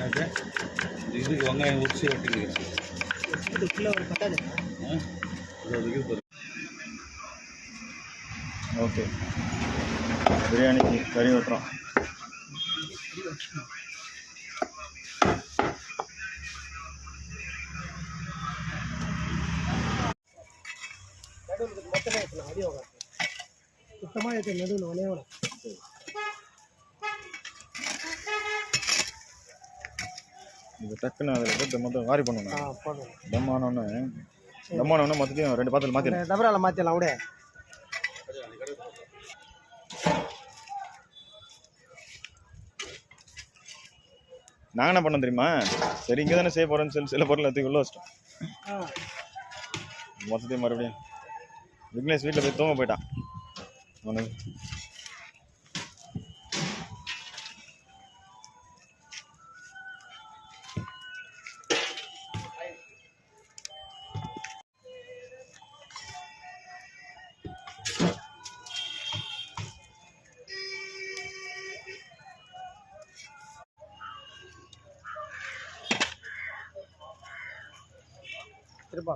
Okay இதுக்கு வெங்காயம் உரிச்சு வெட்டிக்கிறேன். இது கிலோ ஒரு பத்தாது. ஓகே பிரியாணிக்கு கறி வெட்டுறோம். மொத்தமாக ஏற்றணும், அடி வாங்க சுத்தமாக ஏற்ற நடுவில் வளையோட. இது டக்குன்னு அதில் போட்டு மொத்தம் வாரி பண்ணணும். போடணும். தம்மானோன்னு மொத்தத்தையும் 2 பாத்திரம் மாற்றிடலாம். டபராவில் மாற்றிடலாம் விட. நாங்கள் என்ன பண்ணோம் தெரியுமா, சரி இங்கே தானே செய்ய போகிறோன்னு சொல்லி சில பொருள் எடுத்து உள்ள வச்சிட்டோம். மொத்தத்தையும் மறுபடியும் விக்னேஷ் வீட்டில் போய் தூங்க போயிட்டான். அவனுக்கு திருப்பா